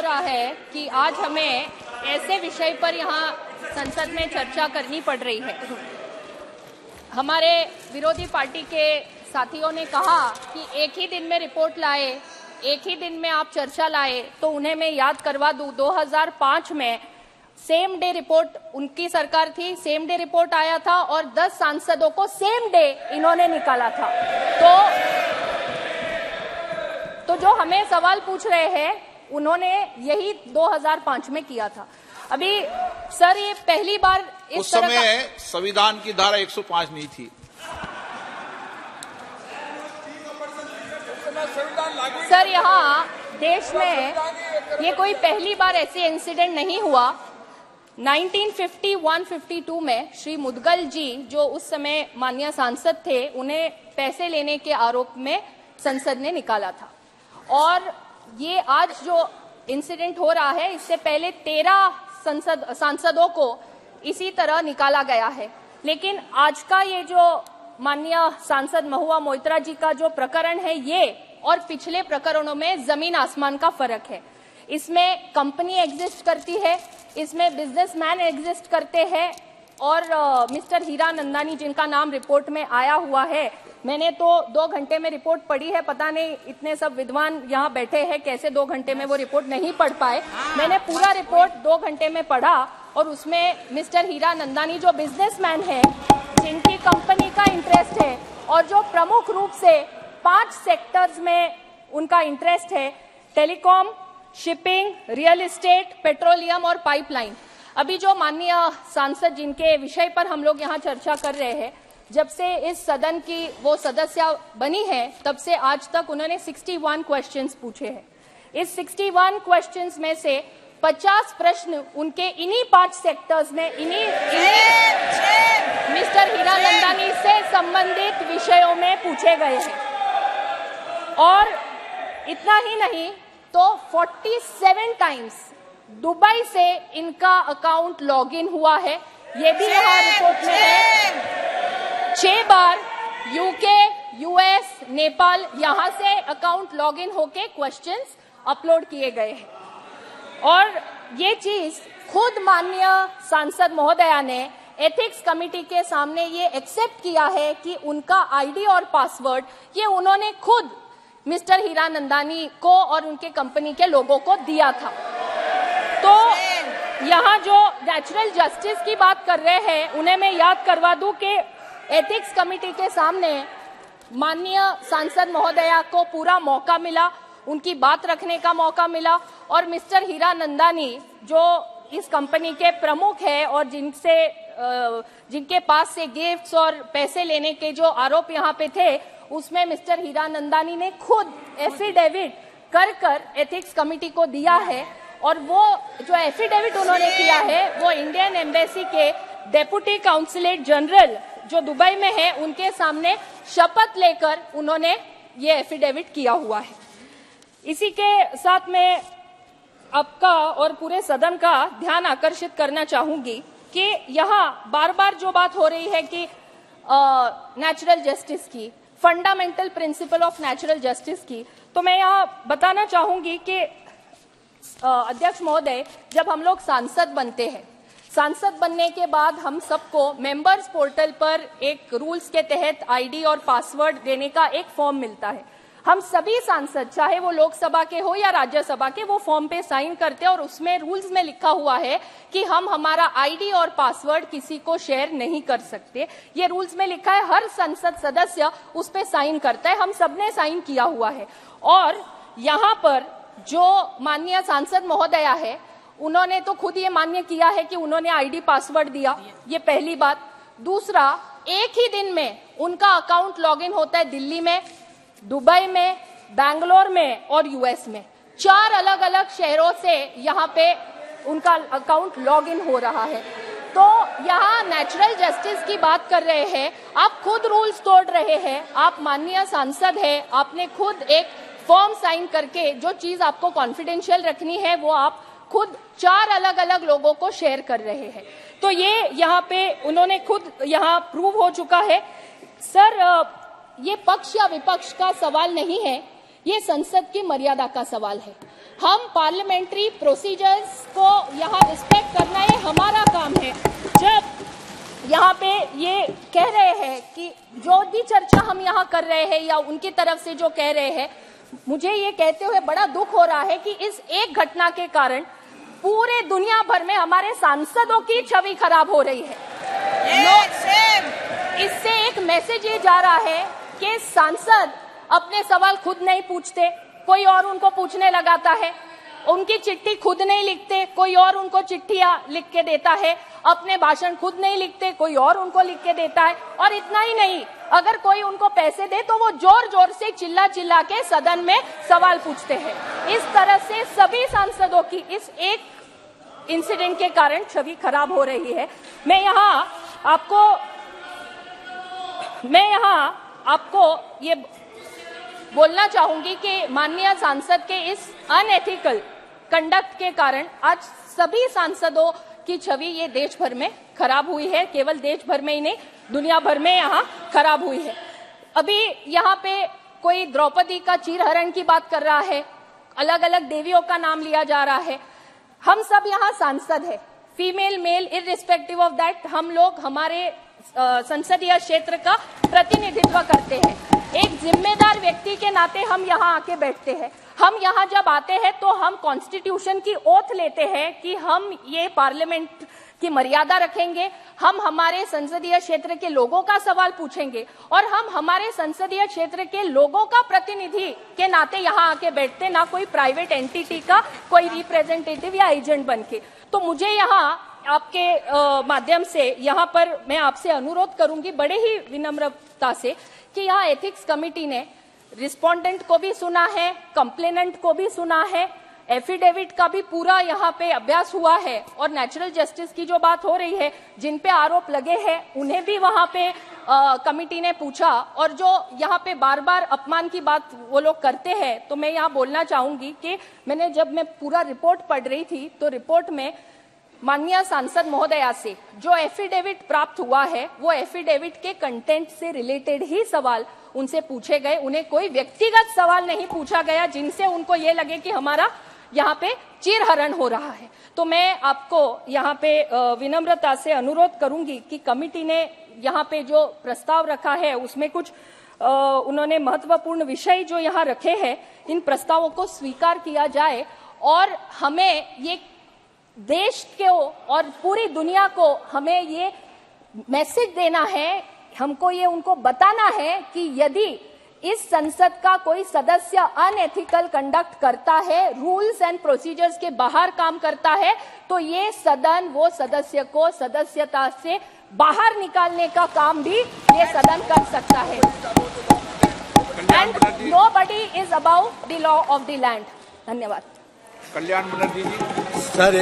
रहा है कि आज हमें ऐसे विषय पर यहाँ संसद में चर्चा करनी पड़ रही है। हमारे विरोधी पार्टी के साथियों ने कहा कि एक ही दिन में रिपोर्ट लाए, एक ही दिन में आप चर्चा लाए, तो उन्हें मैं याद करवा दूं 2005 में सेम डे रिपोर्ट उनकी सरकार थी, सेम डे रिपोर्ट आया था और 10 सांसदों को सेम डे इन्होंने निकाला था। तो जो हमें सवाल पूछ रहे हैं उन्होंने यही 2005 में किया था। अभी सर ये पहली बार उस समय संविधान की धारा 105 नहीं थी। सर यहाँ देश में ये कोई पहली बार ऐसे इंसिडेंट नहीं हुआ। 1951-52 में श्री मुदगल जी जो उस समय माननीय सांसद थे, उन्हें पैसे लेने के आरोप में संसद ने निकाला था। और ये आज जो इंसिडेंट हो रहा है, इससे पहले 13 सांसदों को इसी तरह निकाला गया है। लेकिन आज का ये जो माननीय सांसद महुआ मोइत्रा जी का जो प्रकरण है, ये और पिछले प्रकरणों में जमीन आसमान का फर्क है। इसमें कंपनी एग्जिस्ट करती है, इसमें बिजनेसमैन एग्जिस्ट करते हैं और मिस्टर हीरानंदानी जिनका नाम रिपोर्ट में आया हुआ है, मैंने तो 2 घंटे में रिपोर्ट पढ़ी है। पता नहीं इतने सब विद्वान यहाँ बैठे हैं कैसे 2 घंटे में वो रिपोर्ट नहीं पढ़ पाए। मैंने पूरा रिपोर्ट 2 घंटे में पढ़ा और उसमें मिस्टर हीरानंदानी जो बिजनेसमैन है, जिनकी कंपनी का इंटरेस्ट है और जो प्रमुख रूप से 5 सेक्टर्स में उनका इंटरेस्ट है, telecom, shipping, real estate, petroleum और पाइपलाइन। अभी जो माननीय सांसद जिनके विषय पर हम लोग यहाँ चर्चा कर रहे हैं, जब से इस सदन की वो सदस्य बनी है तब से आज तक उन्होंने 61 क्वेश्चंस पूछे हैं। इस 61 क्वेश्चंस में से 50 प्रश्न उनके इन्हीं 5 सेक्टर्स में इन्हीं मिस्टर हीरानंदानी से संबंधित विषयों में पूछे गए हैं। और इतना ही नहीं तो 47 टाइम्स दुबई से इनका अकाउंट लॉगिन हुआ है, ये भी यहाँ रिपोर्ट में है। 6 बार यूके, यूएस, नेपाल यहाँ से अकाउंट लॉगिन होके क्वेश्चंस अपलोड किए गए हैं। और ये चीज खुद माननीय सांसद महोदया ने एथिक्स कमेटी के सामने ये एक्सेप्ट किया है कि उनका आईडी और पासवर्ड ये उन्होंने खुद मिस्टर हीरानंदानी को और उनके कंपनी के लोगों को दिया था। तो यहाँ जो नेचुरल जस्टिस की बात कर रहे हैं, उन्हें मैं याद करवा दूं कि एथिक्स कमेटी के सामने माननीय सांसद महोदया को पूरा मौका मिला, उनकी बात रखने का मौका मिला और मिस्टर हीरानंदानी जो इस कंपनी के प्रमुख है और जिनके पास से गिफ्ट्स और पैसे लेने के जो आरोप यहाँ पे थे, उसमें मिस्टर हीरानंदानी ने खुद एफिडेविट कर एथिक्स कमेटी को दिया है। और वो जो एफिडेविट उन्होंने किया है वो इंडियन एम्बेसी के डेप्यूटी काउंसलेट जनरल जो दुबई में है, उनके सामने शपथ लेकर उन्होंने ये एफिडेविट किया हुआ है। इसी के साथ मैं आपका और पूरे सदन का ध्यान आकर्षित करना चाहूंगी कि यहाँ बार बार जो बात हो रही है कि नेचुरल जस्टिस की, fundamental principle of natural justice की, तो मैं यहाँ बताना चाहूंगी कि अध्यक्ष महोदय, जब हम लोग सांसद बनते हैं, सांसद बनने के बाद हम सबको मेंबर्स पोर्टल पर एक रूल्स के तहत आईडी और पासवर्ड देने का एक फॉर्म मिलता है। हम सभी सांसद, चाहे वो लोकसभा के हो या राज्यसभा के, वो फॉर्म पे साइन करते हैं और उसमें रूल्स में लिखा हुआ है कि हम हमारा आईडी और पासवर्ड किसी को शेयर नहीं कर सकते। ये रूल्स में लिखा है, हर संसद सदस्य उस पे साइन करता है, हम सबने साइन किया हुआ है। और यहाँ पर जो माननीय सांसद महोदया है, उन्होंने तो खुद ये मान्य किया है कि उन्होंने आईडी पासवर्ड दिया, ये पहली बात। दूसरा, एक ही दिन में उनका अकाउंट लॉगिन होता है दिल्ली में, दुबई में, बैंगलोर में और यूएस में। 4 अलग अलग शहरों से यहाँ पे उनका अकाउंट लॉगिन हो रहा है। तो यहाँ नेचुरल जस्टिस की बात कर रहे हैं, आप खुद रूल्स तोड़ रहे हैं। आप माननीय सांसद है, आपने खुद एक फॉर्म साइन करके जो चीज आपको कॉन्फिडेंशियल रखनी है वो आप खुद 4 अलग अलग लोगों को शेयर कर रहे हैं। तो ये यहाँ पे उन्होंने खुद यहाँ प्रूव हो चुका है। सर, ये पक्ष या विपक्ष का सवाल नहीं है, ये संसद की मर्यादा का सवाल है। हम पार्लियामेंट्री प्रोसीजर्स को यहाँ रिस्पेक्ट करना ये हमारा काम है। जब यहाँ पे ये कह रहे हैं कि जो भी चर्चा हम यहाँ कर रहे हैं या उनकी तरफ से जो कह रहे हैं, मुझे ये कहते हुए बड़ा दुख हो रहा है कि इस एक घटना के कारण पूरे दुनिया भर में हमारे सांसदों की छवि खराब हो रही है। इससे एक मैसेज ये जा रहा है कि सांसद अपने सवाल खुद नहीं पूछते, कोई और उनको पूछने लगाता है। उनकी चिट्ठी खुद नहीं लिखते, कोई और उनको चिट्ठियां लिख के देता है। अपने भाषण खुद नहीं लिखते, कोई और उनको लिख के देता है। और इतना ही नहीं, अगर कोई उनको पैसे दे तो वो जोर जोर से चिल्ला चिल्ला के सदन में सवाल पूछते हैं। इस तरह से सभी सांसदों की इस एक इंसिडेंट के कारण छवि खराब हो रही है। मैं यहाँ आपको ये बोलना चाहूंगी कि माननीय सांसद के इस अनएथिकल कंडक्ट के कारण आज सभी सांसदों की छवि ये देश भर में खराब हुई है। केवल देश भर में ही नहीं, दुनिया भर में यहाँ खराब हुई है। अभी यहाँ पे कोई द्रौपदी का चीरहरण की बात कर रहा है, अलग अलग देवियों का नाम लिया जा रहा है। हम सब यहाँ सांसद है, female male irrespective of that, हम लोग हमारे संसदीय क्षेत्र का प्रतिनिधित्व करते हैं। एक जिम्मेदार व्यक्ति के नाते हम यहाँ आके बैठते हैं। हम यहाँ जब आते हैं तो हम कॉन्स्टिट्यूशन की ओथ लेते हैं कि हम ये पार्लियामेंट की मर्यादा रखेंगे, हम हमारे संसदीय क्षेत्र के लोगों का सवाल पूछेंगे और हम हमारे संसदीय क्षेत्र के लोगों का प्रतिनिधि के नाते यहाँ आके बैठते, ना कोई प्राइवेट एंटिटी का कोई रिप्रेजेंटेटिव या एजेंट बनके। तो मुझे यहाँ आपके माध्यम से यहाँ पर मैं आपसे अनुरोध करूंगी बड़े ही विनम्रता से कि यहाँ एथिक्स कमेटी ने रिस्पोंडेंट को भी सुना है, कंप्लेनेंट को भी सुना है, एफिडेविट का भी पूरा यहाँ पे अभ्यास हुआ है और नेचुरल जस्टिस की जो बात हो रही है, जिन पे आरोप लगे हैं उन्हें भी वहाँ पे कमिटी ने पूछा। और जो यहाँ पे बार बार अपमान की बात वो लोग करते हैं, तो मैं यहाँ बोलना चाहूंगी कि जब मैं पूरा रिपोर्ट पढ़ रही थी तो रिपोर्ट में माननीय सांसद महोदया से जो एफिडेविट प्राप्त हुआ है, वो एफिडेविट के कंटेंट से रिलेटेड ही सवाल उनसे पूछे गए। उन्हें कोई व्यक्तिगत सवाल नहीं पूछा गया जिनसे उनको ये लगे कि हमारा यहाँ पे चीरहरण हो रहा है। तो मैं आपको यहाँ पे विनम्रता से अनुरोध करूंगी कि कमिटी ने यहाँ पे जो प्रस्ताव रखा है उसमें कुछ उन्होंने महत्वपूर्ण विषय जो यहाँ रखे हैं, इन प्रस्तावों को स्वीकार किया जाए और हमें ये देश को और पूरी दुनिया को हमें ये मैसेज देना है, हमको ये उनको बताना है कि यदि इस संसद का कोई सदस्य अनएथिकल कंडक्ट करता है, रूल्स एंड प्रोसीजर्स के बाहर काम करता है, तो ये सदन वो सदस्य को सदस्यता से बाहर निकालने का काम भी ये सदन कर सकता है। And nobody is about the law of the land. धन्यवाद। कल्याण बनर्जी जी। सर